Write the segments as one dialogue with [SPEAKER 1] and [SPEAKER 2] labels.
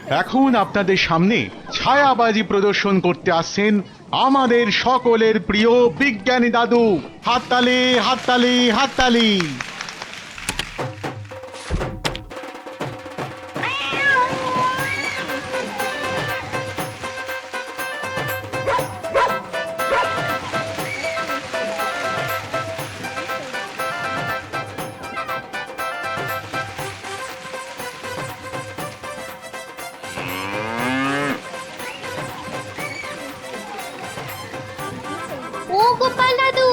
[SPEAKER 1] এখন আপনাদের সামনে ছায়াবাজি প্রদর্শন করতে আসছেন আমাদের সকলের প্রিয় বিজ্ঞানী দাদু। হাততালি হাততালি হাততালি।
[SPEAKER 2] ও গোপাল দাদু,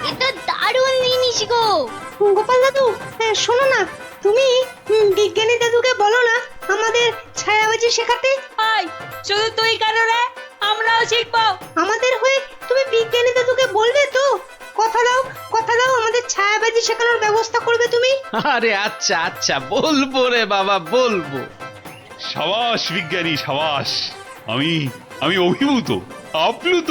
[SPEAKER 2] এটা দারুণ জিনিস গো।
[SPEAKER 3] গোপাল দাদু, শোনো না, তুমি বিজ্ঞানী দাদুকে বলো না আমাদের ছায়াবাজি শেখাতে।
[SPEAKER 4] আয়, শুধু তুই কেন রে? আমরাও শিখবো।
[SPEAKER 3] আমাদের হয়ে তুমি বিজ্ঞানী দাদুকে বলবে তো? কথা দাও, কথা দাও, আমাদের ছায়াবাজি শেখানোর ব্যবস্থা করবে তুমি।
[SPEAKER 5] আরে আচ্ছা আচ্ছা, বলবো রে বাবা, বলবো।
[SPEAKER 6] সাবাস বিজ্ঞানী, সাবাস। আমি আমি অভিভূত, আপ্লুত।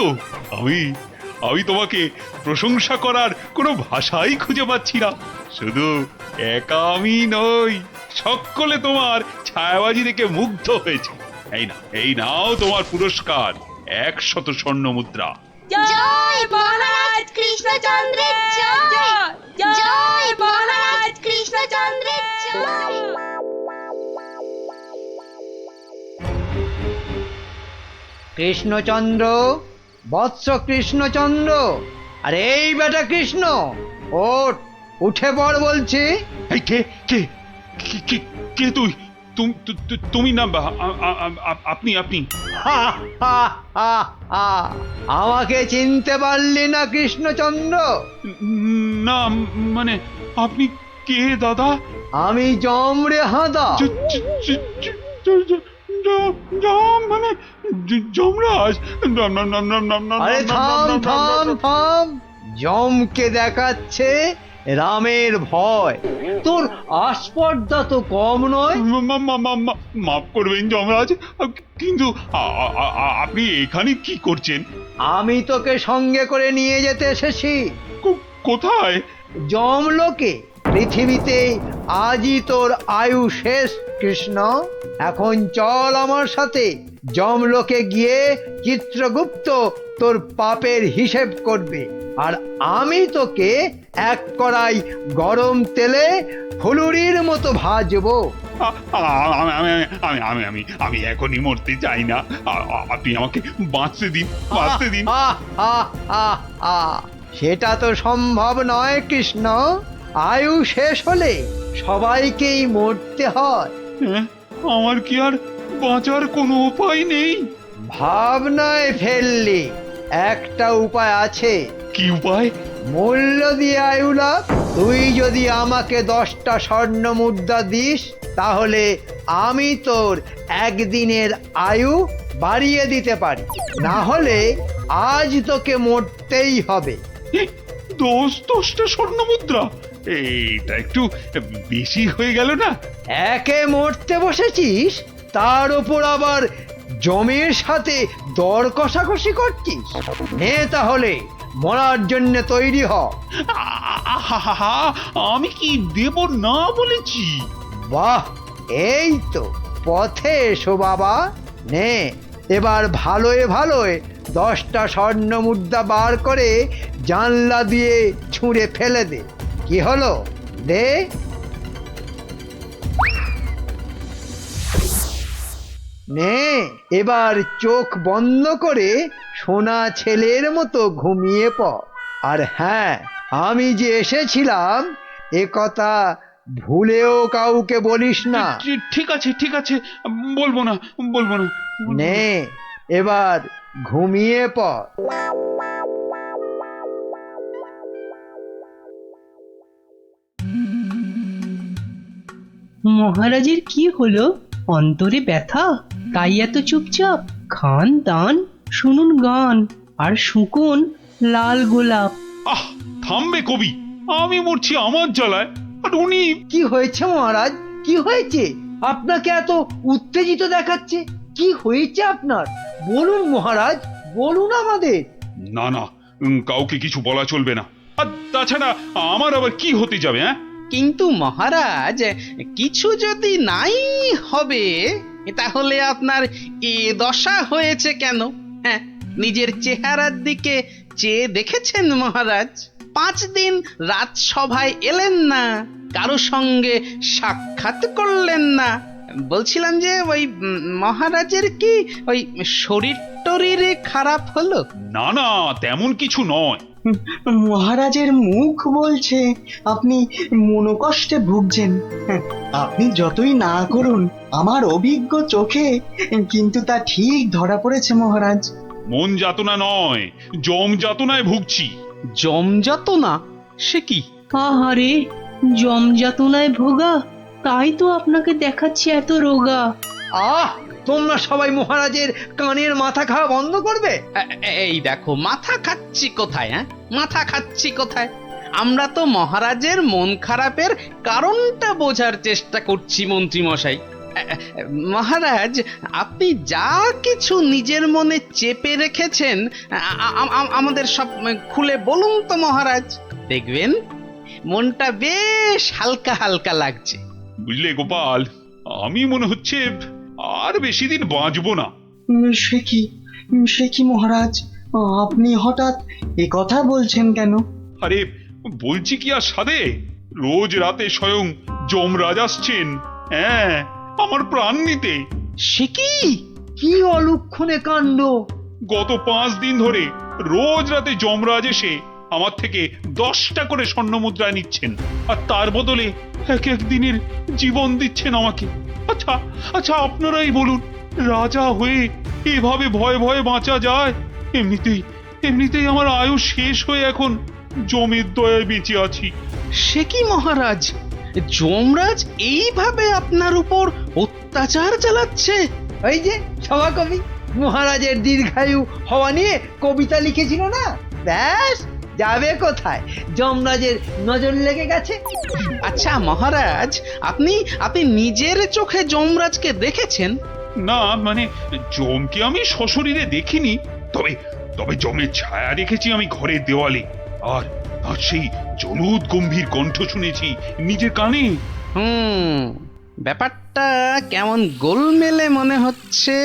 [SPEAKER 6] আমি আমি তোমাকে প্রশংসা করার কোনো ভাষাই খুঁজে পাচ্ছি না। শুধু একা আমি নই, সকলে তোমার ছায়াবাজি দেখে মুগ্ধ হয়েছে। এই নাও তোমার পুরস্কার, 100 স্বর্ণ মুদ্রা।
[SPEAKER 2] জয় মহারাজ কৃষ্ণচন্দ্রের জয়, জয় মহারাজ কৃষ্ণচন্দ্রের জয়।
[SPEAKER 7] কৃষ্ণচন্দ্র, বৎস কৃষ্ণচন্দ্র, আর এই বেটা কৃষ্ণ, ওঠ, উঠে পড় বলছি।
[SPEAKER 6] এই কে কে কে কে- কে তুই? তুমি না আপনি আপনি
[SPEAKER 7] হা, হা, হা, হা। আমাকে চিনতে পারলি না কৃষ্ণচন্দ্র?
[SPEAKER 6] না, মানে আপনি কে দাদা?
[SPEAKER 7] আমি যম রে হাঁদা।
[SPEAKER 6] মানে যমরাজ।
[SPEAKER 7] আরে থাম থাম থাম, যমকে দেখাচ্ছে রামের ভয়। তোর আস্পর্ধা তো কম নয়।
[SPEAKER 6] মাফ করবেন যমরাজ, কিন্তু আপনি এখানে কি করছেন?
[SPEAKER 7] আমি তোকে সঙ্গে করে নিয়ে যেতে এসেছি।
[SPEAKER 6] কোথায়?
[SPEAKER 7] যমলোকে। পৃথিবীতে আজই তোর আয়ু শেষ কৃষ্ণ। এখন চল আমার সাথে। যমলোকে গিয়ে চিত্রগুপ্ত তোর পাপের হিসেব করবে, আর আমি তোকে এক কড়াই গরম তেলে ফুলুরির মতো ভাজবো।
[SPEAKER 6] আমি এখনই মরতে চাই না। আপনি আমাকে বাঁচতে দিন, বাঁচতে দিন।
[SPEAKER 7] সেটা তো সম্ভব নয় কৃষ্ণ। আয়ু শেষ হলে সবাইকেই মরতে হয়।
[SPEAKER 6] হ্যাঁ, আমার কি আর বাঁচার কোনো উপায় নেই?
[SPEAKER 7] ভাবনায় ফেললি, একটা উপায় আছে।
[SPEAKER 6] কি উপায়?
[SPEAKER 7] মূল্য দিয়ে আয়ু লাভ। তুই যদি আমাকে 10টা স্বর্ণ মুদ্রা দিস, তাহলে আমি তোর একদিনের আয়ু বাড়িয়ে দিতে পারি। না হলে আজ তোকে মরতেই হবে।
[SPEAKER 6] 10টা স্বর্ণ মুদ্রা? এটা একটু বেশি হয়ে গেল না?
[SPEAKER 7] একে মরতে বসেছিস, তার উপর আবার জমির সাথে দর কষাকষি করছিস। নে তাহলে, মরার জন্য তৈরি হ।
[SPEAKER 6] আহা, আমি কি দেব না বলেছি?
[SPEAKER 7] বাহ, এই তো পথে এসো বাবা। নে, এবার ভালোয় ভালোয় 10টা স্বর্ণ মুদ্রা বার করে জানলা দিয়ে ছুঁড়ে ফেলে দে। কি হলো, দে। নে, এবার চোখ বন্ধ করে সোনা ছেলের মতো ঘুমিয়ে পড়। আর হ্যাঁ, আমি যে এসেছিলাম এ কথা ভুলেও কাউকে বলিস না।
[SPEAKER 6] ঠিক আছে, ঠিক আছে, বলবো না, বলবো না।
[SPEAKER 7] নে, এবার ঘুমিয়ে পড়।
[SPEAKER 8] মহারাজের কি হলো? অন্তরে ব্যথা, তাই এত চুপচাপ? খান দান, শুনুন গান, আর শুকুন লাল গোলাপ।
[SPEAKER 6] আহ, থামবে কবি, আমি মরছি আমার জ্বালায়, আর উনি।
[SPEAKER 7] কি হয়েছে মহারাজ? কি হয়েছে? আপনাকে এত উত্তেজিত দেখাচ্ছে। কি হয়েছে আপনার? বলুন মহারাজ, বলুন আমাদের।
[SPEAKER 6] না না, কাউকে কিছু বলা চলবে না। আর তাছাড়া আমার আবার কি হতে যাবে? হ্যাঁ,
[SPEAKER 5] কিন্তু মহারাজ, কিছু যদি নাই হবে তাহলে আপনার এ দশা হয়েছে কেন? হ্যাঁ, নিজের চেহারার দিকে চেয়ে দেখেছেন মহারাজ? 5 দিন রাজসভায় এলেন না, কারো সঙ্গে সাক্ষাৎ করলেন না। বলছিলাম যে ওই মহারাজের কি ওই শরীর টরীরে খারাপ হলো?
[SPEAKER 6] না না, তেমন কিছু নয়।
[SPEAKER 9] মহারাজের মুখ বলছে আপনি মনোকষ্টে ভুগছেন। আপনি যতই না করুন, আমার অভিজ্ঞ চোখে কিন্তু তা ঠিক ধরা পড়েছে মহারাজ।
[SPEAKER 6] মন যাতনা নয়, জম যাতনায় ভুগছি।
[SPEAKER 5] জমযত না? সে কি?
[SPEAKER 8] আহারে, জমযাতনায় ভোগা, তাই তো আপনাকে দেখাচ্ছি এত রোগা।
[SPEAKER 7] আহ, তোমরা সবাই মহারাজের কানের মাথা খাওয়া বন্ধ করবে?
[SPEAKER 5] এই দেখো, মাথা খাচ্ছি কোথায়? হ্যাঁ, মাথা খাচ্ছি কোথায়? আমরা তো মহারাজের মন খারাপের কারণটা বোঝার চেষ্টা করছি মন্ত্রী মশাই। মহারাজ, আপনি যা কিছু নিজের মনে চেপে রেখেছেন আমাদের সব খুলে বলুন তো মহারাজ। দেখবেন মনটা বেশ হালকা হালকা লাগছে।
[SPEAKER 6] বুঝলে গোপাল, আমি মনে হচ্ছে আর বেশি দিন বাঁচবো না।
[SPEAKER 9] সে কি মহারাজ, আপনি হঠাৎ এ কথা বলছেন কেন?
[SPEAKER 6] আরে বলছি কি আর সাধে, রোজ রাতে স্বয়ং যমরাজ আসছেন, হ্যাঁ, আমার প্রাণ নিতে।
[SPEAKER 5] সে কি?
[SPEAKER 7] কি অলক্ষণে কাণ্ড!
[SPEAKER 6] গত 5 দিন ধরে রোজ রাতে যমরাজ এসে আমার থেকে 10টা করে স্বর্ণ মুদ্রা নিচ্ছেন, আর তার বদলে এক এক দিনের জীবন দিচ্ছেন আমাকে। আচ্ছা আচ্ছা, আপনারাই বলুন, রাজা হয়ে এভাবে ভয়ে ভয়ে বাঁচা যায়? এমনিতেই আমার আয়ু শেষ হয়ে এখন জমের দয়ায় বেঁচে আছি।
[SPEAKER 5] সে কি মহারাজ, যমরাজ এইভাবে আপনার উপর অত্যাচার চালাচ্ছে?
[SPEAKER 7] এই যে সভাকবি মহারাজের দীর্ঘায়ু হওয়া নিয়ে কবিতা লিখেছিল না, ব্যাস যাবে কোথায়, যমরাজের নজর লেগে গেছে।
[SPEAKER 5] আচ্ছা মহারাজ, আপনি নিজের চোখে যমরাজকে দেখেছেন?
[SPEAKER 6] না মানে, জমকে আমি সশরীরে দেখিনি, তবে জমের ছায়া দেখেছি আমি ঘরের দেওয়ালে, আর সেই জলুদ গম্ভীর কণ্ঠ শুনেছি নিজের কানে।
[SPEAKER 5] ব্যাপারটা কেমন গোলমেলে মনে হচ্ছে।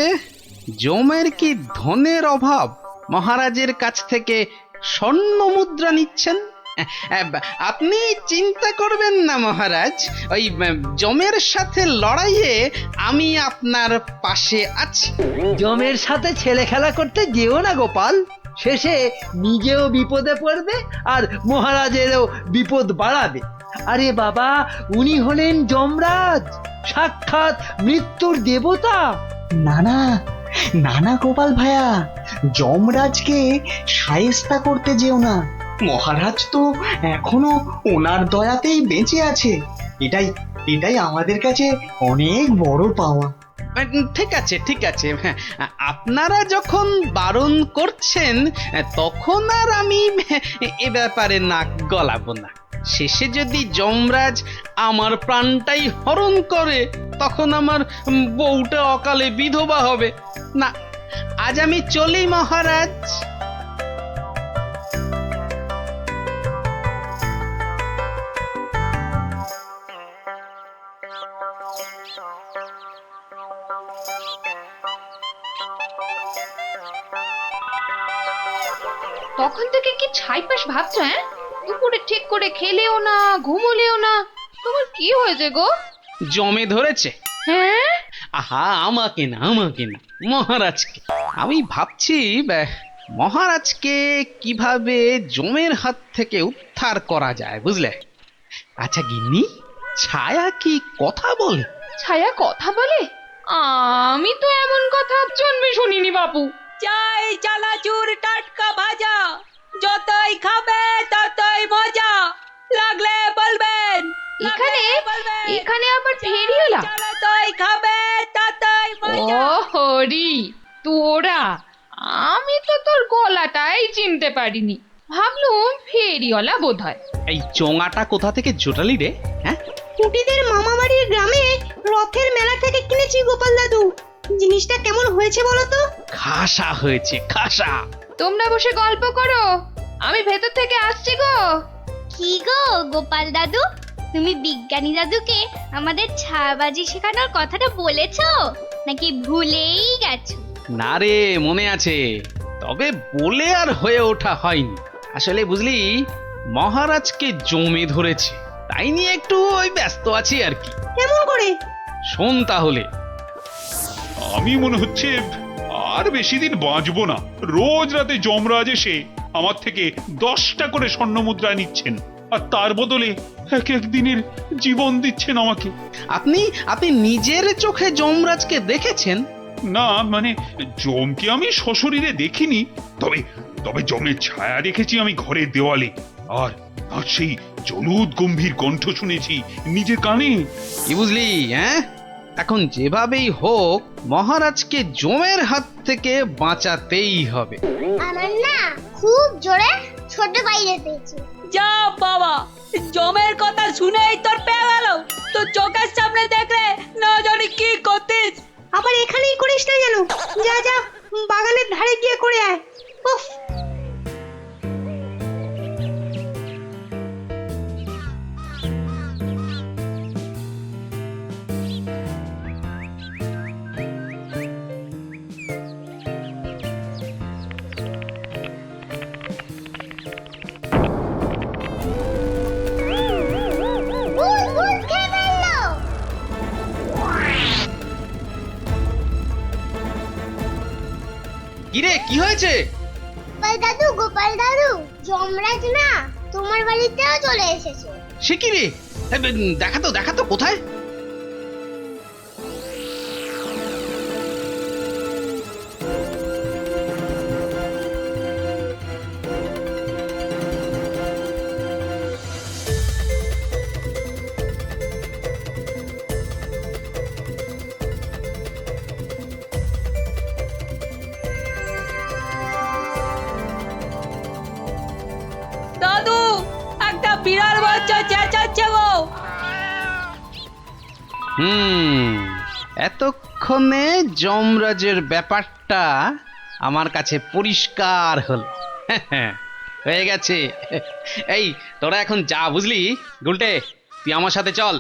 [SPEAKER 5] জমের কি ধনের অভাব মহারাজের কাছ থেকে স্বর্ণ মুদ্রা নিচ্ছেন? আপনি চিন্তা করবেন না মহারাজ, ওই জমের সাথে লড়াইয়ে আমি আপনার পাশে আছি।
[SPEAKER 7] জমের সাথে ছেলে খেলা করতে যেও না গোপাল, শেষে নিজেও বিপদে পড়বে আর মহারাজেরও বিপদ বাড়াবে। আরে বাবা, উনি হলেন যমরাজ, সাক্ষাৎ মৃত্যুর দেবতা।
[SPEAKER 9] না না গোপাল ভায়া, যমরাজকে শায়েস্তা করতে যেও না। মহারাজ তো এখনো ওনার দয়াতেই বেঁচে আছে। এটাই আমাদের কাছে অনেক বড় পাওয়া।
[SPEAKER 5] ঠিক আছে, হ্যাঁ, আপনারা যখন বারণ করছেন তখন আর আমি এ ব্যাপারে নাক গলাবো না। শেষে যদি যমরাজ আমার প্রাণটাই হরণ করে, তখন আমার বউটা অকালে বিধবা হবে না। আজ আমি চলি মহারাজ।
[SPEAKER 2] তখন থেকে কি ছাইপাশ ভাবছো? হ্যাঁ, দুপুরে ঠিক করে খেলেও না, ঘুমোলেও না, তোমার কি হয়েছে গো?
[SPEAKER 5] জমে ধরেছে।
[SPEAKER 2] হ্যাঁ,
[SPEAKER 5] আহা, আমাকে না মহারাজকে। আমি ভাবছি মহারাজকে কিভাবে জমের হাত থেকে উদ্ধার করা যায়, বুঝলে? আচ্ছা গিন্নি, ছায়া কি কথা বলে?
[SPEAKER 2] ছায়া কথা বলে? আমি তো এমন কথা জন্মে শুনিনি বাপু।
[SPEAKER 4] চাই চানাচুর টাটকা ভাজা, যতই খাবে ততই মজা, লাগলে বলবেন।
[SPEAKER 2] এখানে আবার ফেরিওয়ালা?
[SPEAKER 4] যতই খাবে ততই মজা।
[SPEAKER 2] ও হরি, তোরা! আমি তো তোর গলাটাই চিনতে পারিনি, ভাবলুম ফেরিওয়ালা বোধহয়।
[SPEAKER 5] এই চোঙাটা কোথা থেকে জোটালি রে? হ্যাঁ,
[SPEAKER 3] কুটিদের মামা বাড়ির গ্রামে রথের মেলা থেকে কিনেছি গোপাল দাদু। জিনিসটা কেমন হয়েছে বলো তো?
[SPEAKER 5] খাসা হয়েছে, খাসা।
[SPEAKER 2] তোমরা বসে গল্প করো, আমি ভেতর থেকে আসছি গো।
[SPEAKER 10] কি গো গোপাল দাদু, তুমি বিজ্ঞানী দাদুকে আমাদের ছায়াবাজি শেখানোর কথাটা বলেছো? নাকি ভুলেই গেছো?
[SPEAKER 5] না রে, মনে আছে, তবে বলে আর হয়ে ওঠা হয়নি। আসলে বুঝলি, মহারাজকে জমে ধরেছে, তাই নিয়ে একটু ওই ব্যস্ত আছি আর কি।
[SPEAKER 3] কেমন করে?
[SPEAKER 5] শোন তাহলে।
[SPEAKER 6] আমি মনে হচ্ছে আর বেশি দিন বাঁচবো না। রোজ রাতে যমরাজ এসে আমার থেকে 10টা করে স্বর্ণ মুদ্রা নিচ্ছেন, আর তার বদলে এক এক দিনের জীবন দিচ্ছেন আমাকে।
[SPEAKER 5] আপনি নিজের চোখে যমরাজকে দেখেছেন?
[SPEAKER 6] না মানে, যমকে আমি সশরীরে দেখিনি, তবে তবে যমের ছায়া দেখেছি আমি ঘরের দেওয়ালে, আর আর সেই জলুদ গম্ভীর কণ্ঠ শুনেছি নিজের কানে।
[SPEAKER 5] কি বুঝলি? হ্যাঁ, এখন যেভাবেই হোক মহারাজকে জমের হাত থেকে বাঁচাতেই হবে।
[SPEAKER 10] আমার না খুব জোরে ছোট বাইরে পেয়েছে।
[SPEAKER 4] যা বাবা, জমের কথা শুনেই তোর পেয়ে গেল। তো চোখের সামনে দেখলে না জানি কি করতিস।
[SPEAKER 3] আবার এখানেই করিস না যেন। যা যা, বাগানের ধারে গিয়ে করে আয়। উফ,
[SPEAKER 10] ভূত ভূত খেয়ে ফেললো।
[SPEAKER 5] কিরে, কি হয়েছে?
[SPEAKER 10] গোপাল দাদু, যমরাজ না তোমার বাড়িতেও চলে এসেছে।
[SPEAKER 5] সে কি রে? দেখাতো কোথায়?
[SPEAKER 4] দাদু, একটা বিড়াল বাচ্চা চেঁচাচ্ছে গো।
[SPEAKER 5] এতক্ষণে যমরাজের ব্যাপারটা আমার কাছে পরিষ্কার হল। হয়ে গেছে। এই তোরা এখন যা, বুঝলি? গুলটে, তুই আমার সাথে চল।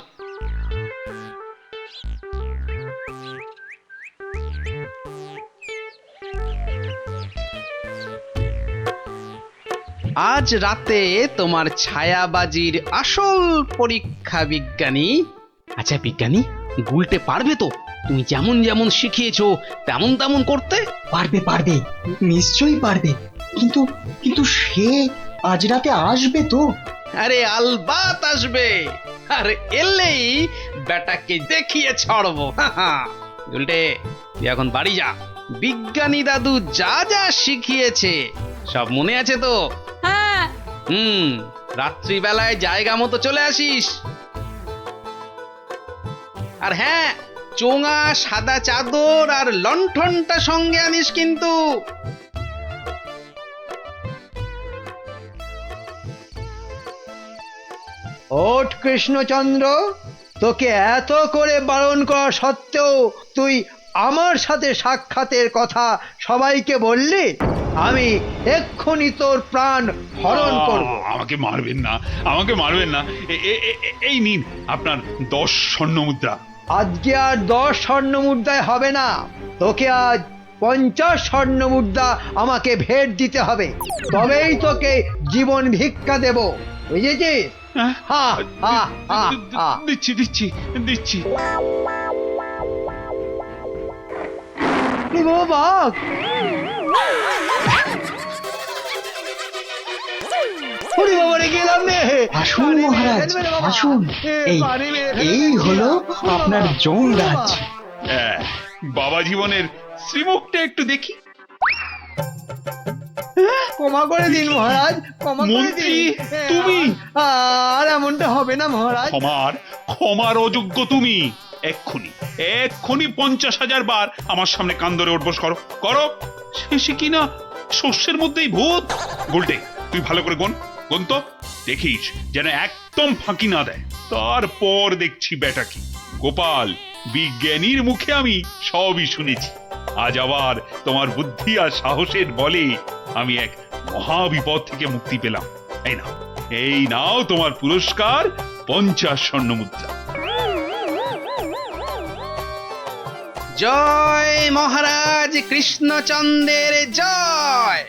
[SPEAKER 5] আজ রাতে তোমার ছায়াবাজির আসল পরীক্ষা বিজ্ঞানী। আচ্ছা বিজ্ঞানী, গুলটে পারবে তো তুমি যেমন যেমন শিখিয়েছো তেমন তেমন করতে?
[SPEAKER 9] পারবে পারবে, নিশ্চয়ই পারবে। কিন্তু কিন্তু সে আজ রাতে আসবে তো?
[SPEAKER 5] আরে আলবাত আসবে, আর এলেই বেটাকে দেখিয়ে ছাড়বো। গুলটে, তুই এখন বাড়ি যা। বিজ্ঞানী দাদু যা যা শিখিয়েছে সব মনে আছে তো?
[SPEAKER 4] হ্যাঁ।
[SPEAKER 5] রাত্রিবেলায় জায়গা মতো চলে আসিস। আর হ্যাঁ, চোঙা, সাদা চাদর আর লণ্ঠনটা সঙ্গে আনিস কিন্তু।
[SPEAKER 7] ওঠ কৃষ্ণচন্দ্র, তোকে এত করে বারণ করা সত্ত্বেও তুই আমার সাথে সাক্ষাতের কথা সবাইকে বললি? আমি এক্ষুনি তোর প্রাণ হরণ করব।
[SPEAKER 6] আমাকে মারবেন না, আমাকে মারবেন না। এই নিন আপনার 10 স্বর্ণ মুদ্রা।
[SPEAKER 7] আজকে আর 10 স্বর্ণ মুদ্রায় হবে না, তোকে আজ 50 স্বর্ণ মুদ্রা আমাকে ভেট দিতে হবে, তবেই তোকে জীবন ভিক্ষা দেব, বুঝেছিস? হা হা হা হা।
[SPEAKER 6] দিচ্ছি দিচ্ছি দিচ্ছি।
[SPEAKER 7] বাঘ,
[SPEAKER 9] আসুন মহারাজ, আসুন। এই হলো আপনার যমরাজ।
[SPEAKER 6] বাবা জীবনের শ্রীমুখটা একটু দেখি।
[SPEAKER 7] ক্ষমা করে দিন মহারাজ, ক্ষমা করে
[SPEAKER 6] মন্ত্রী,
[SPEAKER 7] দিন।
[SPEAKER 6] তুমি?
[SPEAKER 7] আর এমনটা হবে না মহারাজ।
[SPEAKER 6] ক্ষমার অযোগ্য তুমি। এক্ষুনি 50,000 বার আমার সামনে কান ধরে উঠবোস করো। শেষে কিনা শস্যের মধ্যেই ভূত। গুলটে, তুই ভালো করে গুন তো, দেখিস যেন একদম ফাঁকি না দেয়। তারপর দেখছি বেটা কি। গোপাল, বিজ্ঞানীর মুখে আমি সবই শুনেছি। আজ আবার তোমার বুদ্ধি আর সাহসের বলে আমি এক মহাবিপদ থেকে মুক্তি পেলাম। এই নাও তোমার পুরস্কার, 50 স্বর্ণ মুদ্রা।
[SPEAKER 5] জয় মহারাজ কৃষ্ণচন্দ্রের জয়।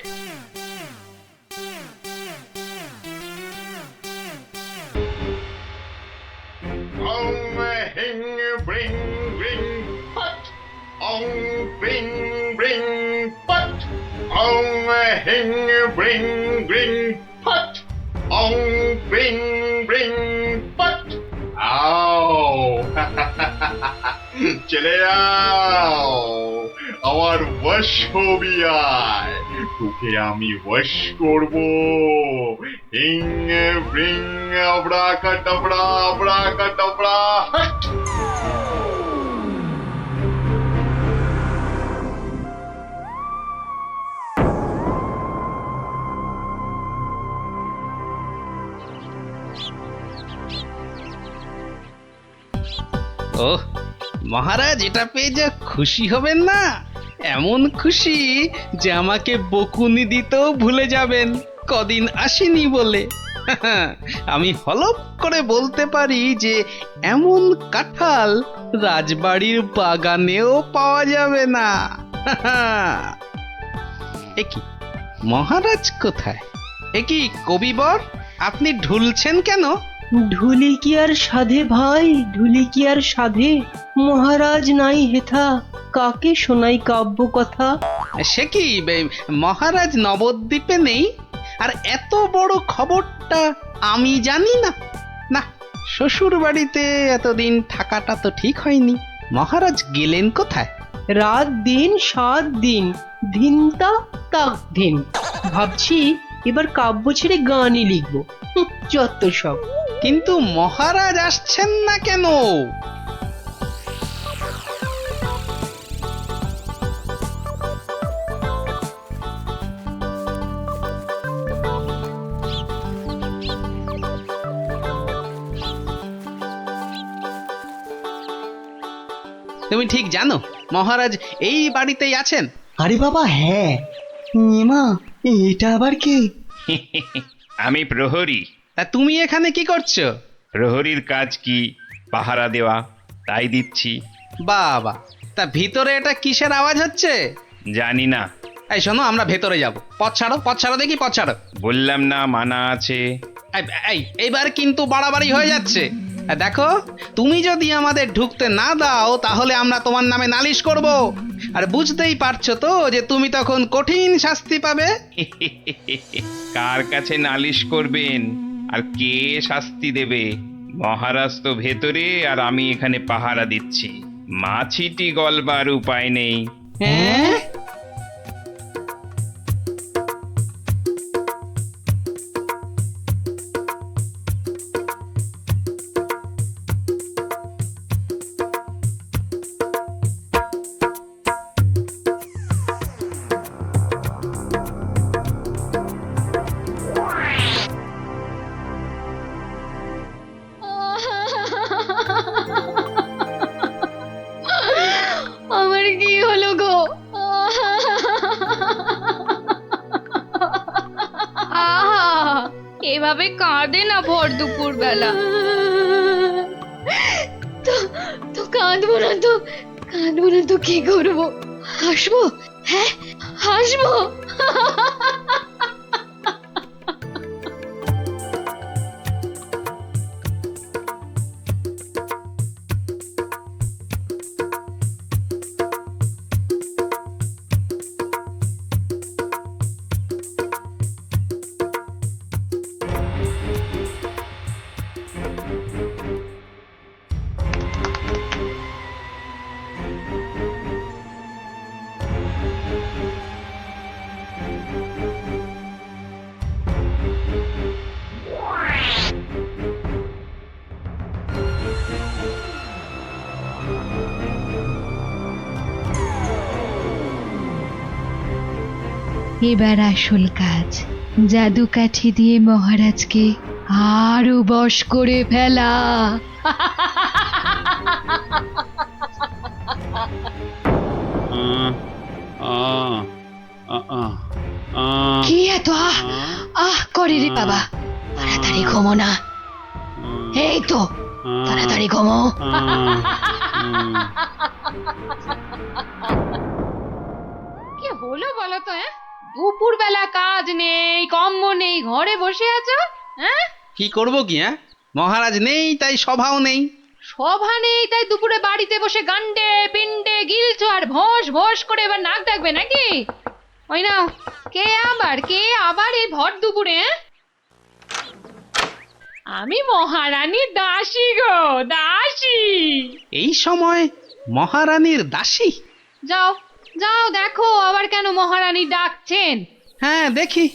[SPEAKER 11] চলে যাও, আমার বশ হবি আয়, তোকে আমি বশ করব। হিং ব্রিং আবড়া কাটাবড়া আবড়া কাটাবড়া।
[SPEAKER 5] ওহ মহারাজ, এটা পেয়ে যা খুশি হবেন না, এমন খুশি যে আমাকে বকুনি দিতেও ভুলে যাবেন কদিন আসেনি বলে। আমি হলপ করে বলতে পারি যে এমন কাঁঠাল রাজবাড়ির বাগানেও পাওয়া যাবে না। একি মহারাজ কোথায়? একি কবিবর, আপনি ঢুলছেন কেন?
[SPEAKER 8] ঢুলি কি আর সাধে ভাই, ঢুলি কি আর সাধে? মহারাজ নাই হেথা, কাকে শোনাই কাব্য কথা?
[SPEAKER 5] সে কি মহারাজ নবদ্বীপে নেই? আর এত বড় খবরটা আমি জানি না? না, শ্বশুর বাড়িতে এতদিন থাকাটা তো ঠিক হয়নি। মহারাজ গেলেন কোথায়?
[SPEAKER 8] রাত দিন 7 দিন, ধিনতা তাক ধিন। ভাবছি এবার কাব্য ছেড়ে গানই লিখবো। যত সব।
[SPEAKER 5] কিন্তু মহারাজ আসছেন না কেন? তুমি ঠিক জানো মহারাজ এই বাড়িতেই আছেন?
[SPEAKER 9] আরে বাবা হ্যাঁ, এমা এটা আবার কে?
[SPEAKER 12] আমি প্রহরী।
[SPEAKER 5] তা তুমি এখানে কি করছো?
[SPEAKER 12] প্রহরীর কাজ কি? পাহারা দেওয়া, তাই দিচ্ছি।
[SPEAKER 5] বাবা, তা ভিতরে এটা কিসের আওয়াজ হচ্ছে?
[SPEAKER 12] জানি না।
[SPEAKER 5] এই শোনো, আমরা ভেতরে যাব। পথ ছাড়ো দেখি, পথ ছাড়ো।
[SPEAKER 12] বললাম না মানা আছে।
[SPEAKER 5] এইবার কিন্তু বাড়াবাড়ি হয়ে যাচ্ছে। দেখো, তুমি যদি আমাদের ঢুকতে না দাও তাহলে আমরা তোমার নামে নালিশ করব। আর বুঝতেই পারছো তো যে তুমি তখন কঠিন শাস্তি পাবে।
[SPEAKER 12] কার কাছে নালিশ করবেন আর কে শাস্তি দেবে? মহারাজ তো ভেতরে আর আমি এখানে পাহারা দিচ্ছি। মাছিটি গলবার উপায় নেই।
[SPEAKER 5] হ্যাঁ?
[SPEAKER 2] আমার কি হলো গো? আহা, এভাবে কাঁদে না ভর দুপুর বেলা। তো কাঁদবো না তো কি করবো? হাসবো? হ্যাঁ হাসবো। এবার আসল কাজ, জাদু কাঠি দিয়ে মহারাজকে আরো বশ করে ফেলা। কি এত আহ করে রে বাবা? তাড়াতাড়ি ঘুমো না। এই তো তাড়াতাড়ি ঘুমো। কি হলো বলো তো? দুপুর বেলা কাজ নেই, কম্ম নেই, ঘরে বসে আছো? হ্যাঁ,
[SPEAKER 5] কি করব কি? মহারাজ নেই তাই সভাও নেই।
[SPEAKER 2] সভা নেই তাই দুপুরে বাড়িতে বসে গান্ডে পিন্ডে গিলছো আর ভোস ভোস করে এবার নাক ডাকবে নাকি? ওই না, কে আবার এই ভর দুপুরে? আমি মহারানীর দাসী গো, দাসী।
[SPEAKER 5] এই সময় মহারানীর দাসী?
[SPEAKER 2] যাও যাও দেখো আবার কেন মহারানী ডাকছেন।
[SPEAKER 5] হ্যাঁ দেখি।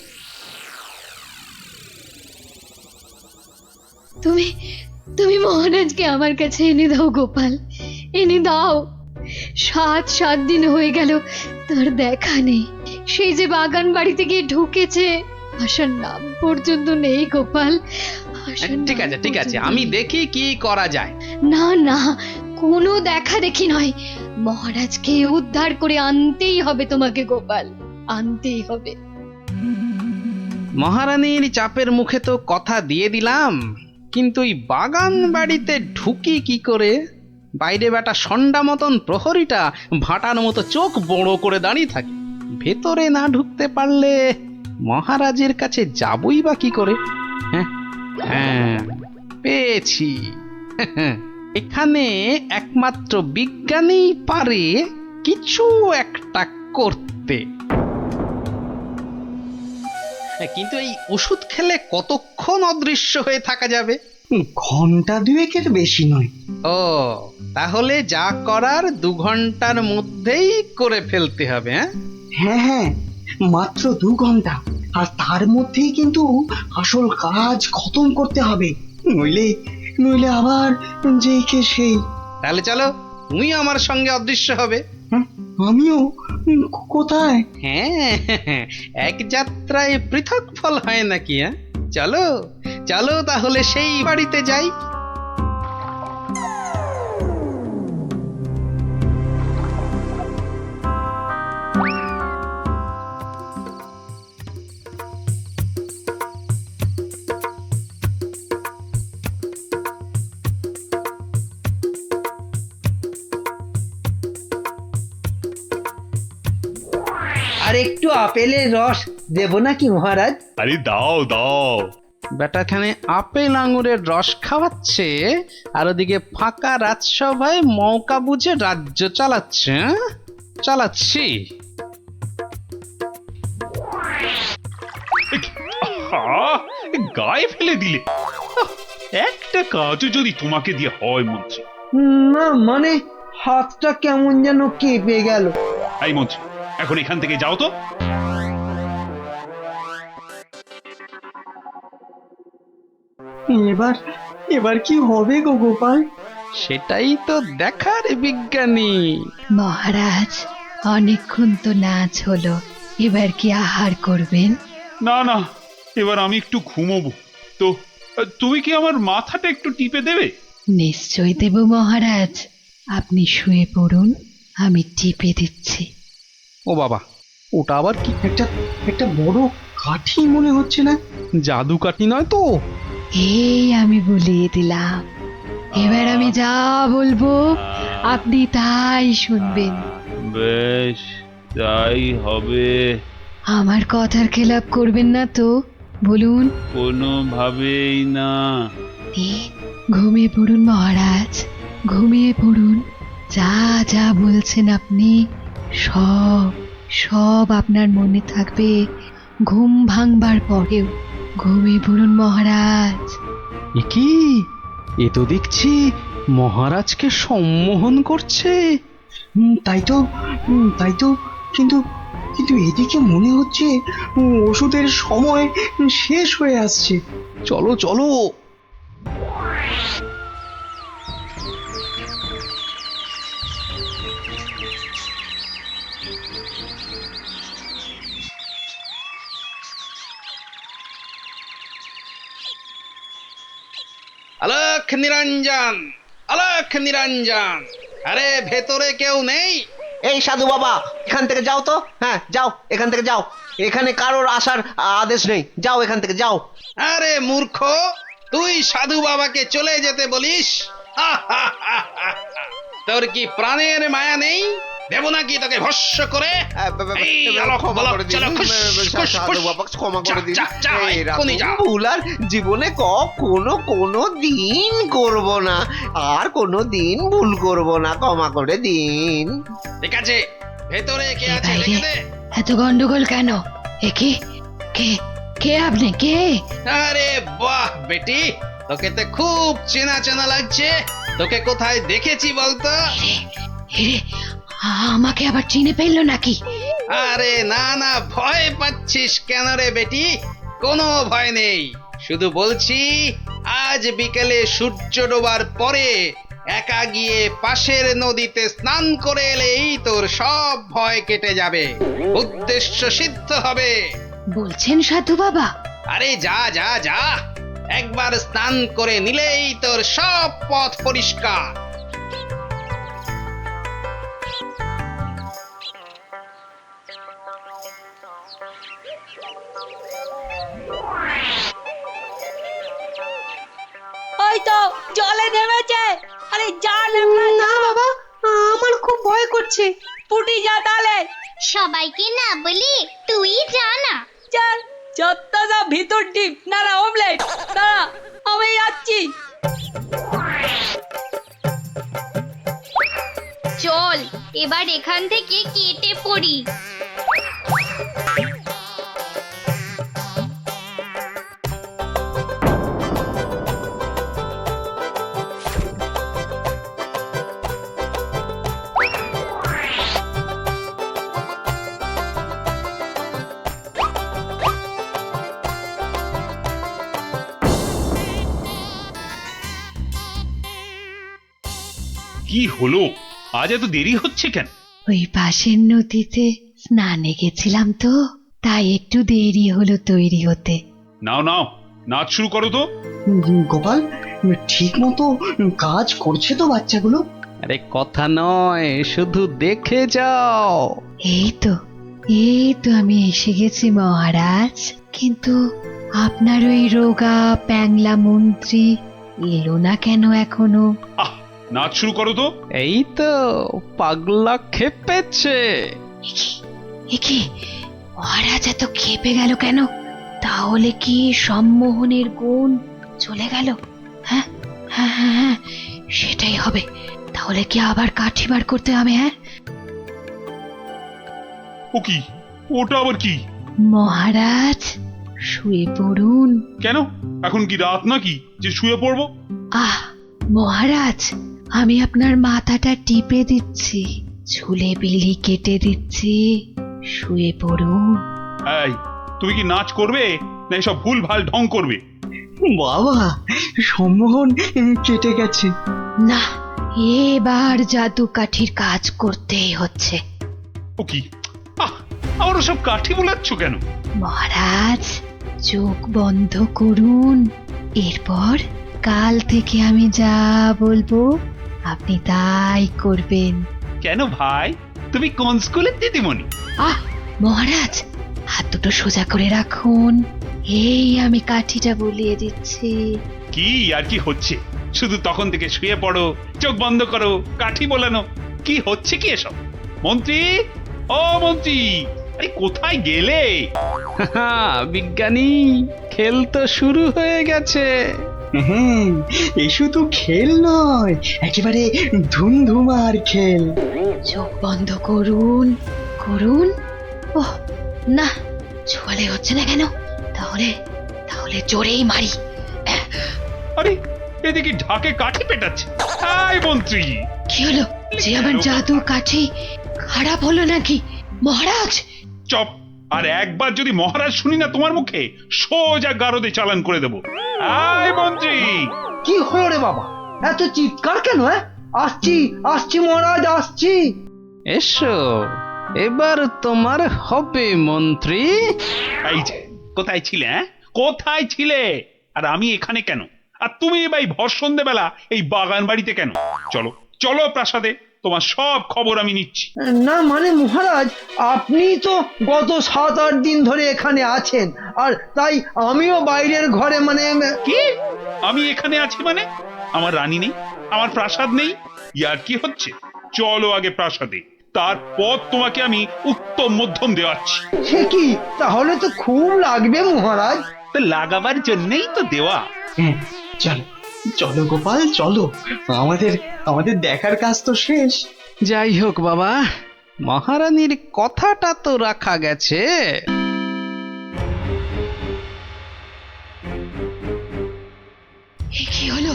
[SPEAKER 13] তুমি তুমি মহারাজকে আমার কাছে এনে দাও গোপাল, এনে দাও। 7 দিন হয়ে গেল তার দেখা নেই। সেই যে বাগান বাড়িতে গিয়ে ঢুকেছে, আসার নাম পর্যন্ত নেই গোপাল।
[SPEAKER 5] ঠিক আছে ঠিক আছে, আমি দেখি কি করা যায়।
[SPEAKER 13] না না, কোনো দেখা দেখি নয়, মহারাজকে উদ্ধার করে আনতেই হবে তোমাকে গোপাল, আনতেই হবে।
[SPEAKER 5] মহারানীর চাপের মুখে তো কথা দিয়ে দিলাম, কিন্তু এই বাগান বাড়িতে ঢুকি কি করে? বাইরে বেটা সন্ডা মতন প্রহরীটা ভাটার মতো চোখ বড় করে দাঁড়িয়ে থাকে। ভেতরে না ঢুকতে পারলে মহারাজের কাছে যাবই বা কি করে? হ্যাঁ হ্যাঁ, পেয়েছি। এখানে একমাত্র বিজ্ঞানী পারে কিছু একটা করতে। কিন্তু এই ওষুধ খেলে কতক্ষণ অদৃশ্য হয়ে থাকা যাবে?
[SPEAKER 9] ঘন্টা 2 বেশি নয়।
[SPEAKER 5] ও, তাহলে যা করার 2 ঘন্টার মধ্যেই করে ফেলতে হবে।
[SPEAKER 9] হ্যাঁ হ্যাঁ, মাত্র 2 ঘন্টা, আর তার মধ্যেই কিন্তু আসল কাজ খতম করতে হবে, নইলে নইলে আবার যেই কে সেই।
[SPEAKER 5] তাহলে চলো, তুমি আমার সঙ্গে অদৃশ্য হবে।
[SPEAKER 9] আমিও? কোথায়?
[SPEAKER 5] হ্যাঁ, এক যাত্রায় পৃথক ফল হয় নাকি? চলো চলো তাহলে সেই বাড়িতে যাই।
[SPEAKER 7] আর একটু আপেলের রস দেব নাকি মহারাজ?
[SPEAKER 6] আরে দাও দাও।
[SPEAKER 5] বেটাখানে আপেল আঙুরের রস খাওয়াচ্ছে, আর ওদিকে ফাঁকা রাজসভায় মৌকা বুঝে রাজ্য চালাচ্ছে। চালাচ্ছি।
[SPEAKER 6] গায়ে ফেলে দিলে। একটা কাজও যদি তোমাকে দিয়ে হয় মন্ত্রী।
[SPEAKER 7] না মানে হাতটা কেমন যেন কেঁপে গেল।
[SPEAKER 6] এই মন্ত্রী, এখন এখান থেকে যাও তো।
[SPEAKER 9] এবার এবার কি হবে গো গোপাল?
[SPEAKER 5] সেটাই তো দেখার বিজ্ঞানী।
[SPEAKER 13] মহারাজ, অনেকক্ষণ তো নাচ হলো, এবার কি আহার করবেন?
[SPEAKER 6] না না, এবার আমি একটু ঘুমোবো। তো তুমি কি আমার মাথাটা একটু টিপে দেবে?
[SPEAKER 13] নিশ্চয় দেব মহারাজ, আপনি শুয়ে পড়ুন, আমি টিপে দিচ্ছি।
[SPEAKER 5] ও বাবা, ওটা আবার কি?
[SPEAKER 9] একটা বড় কাঠি মনে হচ্ছে না?
[SPEAKER 5] জাদু কাঠি নয় তো?
[SPEAKER 13] এই আমি বলিয়ে দিলাম, এবার আমি যা বলবো আপনি তাই শুনবেন।
[SPEAKER 6] বেশ, তাই হবে।
[SPEAKER 13] আমার কথার খেলাপ করবেন না তো, বলুন?
[SPEAKER 6] কোনোভাবেই না।
[SPEAKER 13] ঘুমিয়ে পড়ুন মহারাজ, ঘুমিয়ে পড়ুন। যা যা বলছেন আপনি সব সব আপনার মনে থাকবে ঘুম ভাঙবার পরেও। ঘুমিয়ে পড়ুন মহারাজ।
[SPEAKER 5] এ কি? এ তো দেখছি মহারাজকে সম্মোহন করছে।
[SPEAKER 9] তাই তো, কিন্তু কিন্তু এদিকে মনে হচ্ছে ওষুধের সময় শেষ হয়ে আসছে।
[SPEAKER 5] চলো চলো। আলোক নিরঞ্জন, আলোক নিরঞ্জন, আরে ভেতরে কেউ নেই?
[SPEAKER 14] এই সাধু বাবা, এখান থেকে যাও তো। হ্যাঁ যাও, এখান থেকে যাও, এখানে কারোর আসার আদেশ নেই, যাও এখান থেকে যাও।
[SPEAKER 5] আরে মূর্খ, তুই সাধু বাবাকে চলে যেতে বলিস? তো তোর কি প্রাণের মায়া নেই? দেব নাকি তোকে ভস্য করে? এই, আলোক,
[SPEAKER 14] ক্ষমা
[SPEAKER 5] বলক,
[SPEAKER 14] করে দিন,
[SPEAKER 5] চলো, খুশ, খুশ,
[SPEAKER 14] সাধু
[SPEAKER 5] খুশ।
[SPEAKER 14] বাবা, ক্ষমা করে দিন।
[SPEAKER 5] যা, যা, এক্ষুনি যা।
[SPEAKER 14] ভুল আর জীবনে কোনো দিন করব না, আর কোনো দিন ভুল করব না, ক্ষমা করে দিন।
[SPEAKER 5] ঠিক আছে, ভেতরে কে আছে
[SPEAKER 13] বাইরে
[SPEAKER 5] দেখে দে।
[SPEAKER 13] এত গন্ডগোল কেন? এ কি? কে কে আপনি? কে?
[SPEAKER 5] আরে বাহ বেটি, তোকে তো খুব চেনা চেনা লাগছে। তোকে কোথায় দেখেছি বলতো?
[SPEAKER 13] এরে, আমাকে আবার চিনে ফেললো নাকি?
[SPEAKER 5] আরে না না, ভয় পাচ্ছিস কেন রে বেটি? কোনো ভয় নেই, শুধু বলছি আজ বিকেলে সূর্য ডোবার পরে একা গিয়ে পাশের নদীতে স্নান করে এলেই তোর সব ভয় কেটে যাবে, উদ্দেশ্য সিদ্ধ হবে।
[SPEAKER 13] বলছেন সাধু বাবা?
[SPEAKER 5] আরে যা যা যা, একবার স্নান করে নিলেই তোর সব পথ পরিষ্কার।
[SPEAKER 4] ওই তো জলে নেমেছে। আরে যা লেবড়া,
[SPEAKER 3] না বাবা, আমার খুব ভয় করছে।
[SPEAKER 4] পুটি যা তাহলে।
[SPEAKER 10] সবাইকে না বলি তুই যা না।
[SPEAKER 4] চল, যত সব ভিতর ডিপ না না অমলেট। দাঁড়া, আমি যাচ্ছি।
[SPEAKER 2] চল এবার এখান থেকে কেটে পড়ি।
[SPEAKER 6] কি হলো, আজ এত দেরি হচ্ছে কেন?
[SPEAKER 13] ওই পাশের নদীতে স্নানে গেছিলাম তো, তাই একটু দেরি হলো তৈরি হতে।
[SPEAKER 6] নাও নাও, নাচ শুরু করো তো।
[SPEAKER 9] গোপাল, ঠিক মতো কাজ করছে তো বাচ্চাগুলো?
[SPEAKER 5] আরে কথা নয়, শুধু দেখে যাও।
[SPEAKER 13] এই তো আমি এসে গেছি মহারাজ। কিন্তু আপনার ওই রোগা প্যাংলা মন্ত্রী এলো না কেন এখনো?
[SPEAKER 6] আহ, নাচ শুরু করো তো।
[SPEAKER 5] এই তো পাগলা খেপেছে।
[SPEAKER 13] এ কি, মহারাজ এত খেপে গেল কেন? তাহলে কি সম্মোহনের গুণ চলে গেল? হ্যাঁ হ্যাঁ হ্যাঁ হ্যাঁ, সেটাই হবে। তাহলে কি আবার কাঠি বার করতে হবে? হ্যাঁ,
[SPEAKER 6] ও কি, ওটা আবার কি?
[SPEAKER 13] মহারাজ শুয়ে পড়ুন।
[SPEAKER 6] কেন, এখন কি রাত নাকি যে শুয়ে পড়বো?
[SPEAKER 13] আহ মহারাজ, আমি আপনার মাথাটা টিপে দিচ্ছি, ঝুলে বিলি কেটে দিচ্ছি, শুয়ে পড়ুন।
[SPEAKER 6] এই, তুমি কি নাচ করবে না এসব ভুল ভাল ঢং করবে?
[SPEAKER 9] বাবা, সম্মোহন কেটে গেছে।
[SPEAKER 13] না, এবার জাদু কাঠির কাজ করতেই হচ্ছে।
[SPEAKER 6] ও কি, আবার সব কাঠি বোলাচ্ছ কেন?
[SPEAKER 13] মহারাজ চোখ বন্ধ করুন, এরপর কাল থেকে আমি যা বলবো আপনি তাই করবেন।
[SPEAKER 6] কেন ভাই, তুমি কোন স্কুলের দিদিমণি?
[SPEAKER 13] আহ মহারাজ, হাত দুটো সোজা করে রাখুন, এই আমি কাঠিটা বলিয়ে দিচ্ছি।
[SPEAKER 6] কি আর কি হচ্ছে, শুধু তখন থেকে শুয়ে পড়ো, চোখ বন্ধ করো, কাঠি বোলানো, কি হচ্ছে কি এসব? মন্ত্রী, ও মন্ত্রী, আরে কোথায় গেলে?
[SPEAKER 5] বিজ্ঞানী, খেল তো শুরু হয়ে গেছে।
[SPEAKER 9] হ্যাঁ, এ শুধু খেল নয়, একেবারে ধুমধুমার খেল।
[SPEAKER 13] চোখ বন্ধ করুন করুন। ওহ না, ছোয়ালে হচ্ছে না কেন? তাহলে তাহলে জোরেই মারি।
[SPEAKER 6] আরে এদিকে ঢাকে কাঠি পেটাচ্ছে। এই মন্ত্রী,
[SPEAKER 13] কি হলো? যে আমার জাদু কাঠি খারাপ হলো নাকি মহারাজ?
[SPEAKER 6] চপ, আর একবার যদি মহারাজ শুনি না তোমার মুখে, সোজা গারদে চালান করে দেবো। এই মন্ত্রী,
[SPEAKER 7] কি হলো রে বাবা, এত চিৎকার কেন? আসছি আসছি মহারাজ, আসছি।
[SPEAKER 5] এসো, এবার তোমার হবে মন্ত্রী।
[SPEAKER 6] এই যে, কোথায় ছিলে? কোথায় ছিলে? আর আমি এখানে কেন? আর তুমি ভাই ভর সন্ধ্যেবেলা এই বাগান বাড়িতে কেন? চলো চলো প্রাসাদে, তোমার সব খবর আমি নিচ্ছি।
[SPEAKER 7] না মানে মহারাজ, আপনি তো গত 7-8 দিন ধরে এখানে আছেন, আর তাই আমিও বাইরের ঘরে মানে।
[SPEAKER 6] কি, আমি এখানে আছি মানে? আমার রানী নেই, আমার প্রাসাদ নেই? ইয়ার কি হচ্ছে? চলো আগে প্রাসাদে, তারপর তোমাকে আমি উত্তম মধ্যম দেওয়াচ্ছি।
[SPEAKER 7] সে কি, তাহলে তো খুব লাগবে মহারাজ।
[SPEAKER 5] তো লাগাবার জন্যই তো দেওয়া।
[SPEAKER 9] চলো চলো গোপাল চলো, আমাদের আমাদের দেখার কাজ তো শেষ।
[SPEAKER 5] যাই হোক বাবা, মহারানীর কথাটা তো রাখা গেছে।
[SPEAKER 13] এ কি হলো,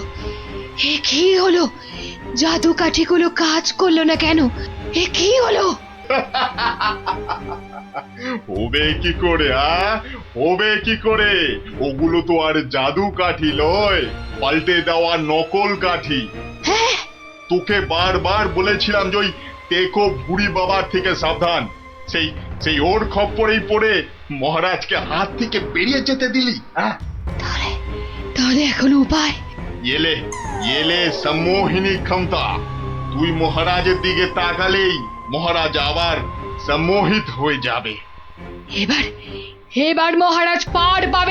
[SPEAKER 13] এ কি হলো? জাদু কাঠিগুলো কাজ করলো না কেন? এ কি হলো?
[SPEAKER 11] হবে কি করে? হবে কি করে? ওগুলো তো আর জাদু কাঠি লয়, পাল্টে দেওয়া নকল কাঠি। তোকে বারবার বলেছিলাম যে ওই টেকো বুড়ি বাবার থেকে সাবধান। সেই সেই ওর খপ্পরেই পড়ে মহারাজকে হাত থেকে বেরিয়ে যেতে দিলি।
[SPEAKER 13] তাহলে এখন উপায়?
[SPEAKER 11] এলে এলে সম্মোহিনী ক্ষমতা। তুই মহারাজের দিকে তাকালেই মহারাজ আবার সম্মোহিত হয়ে যাবে।
[SPEAKER 2] এবার এবার মহারাজ পার পাবে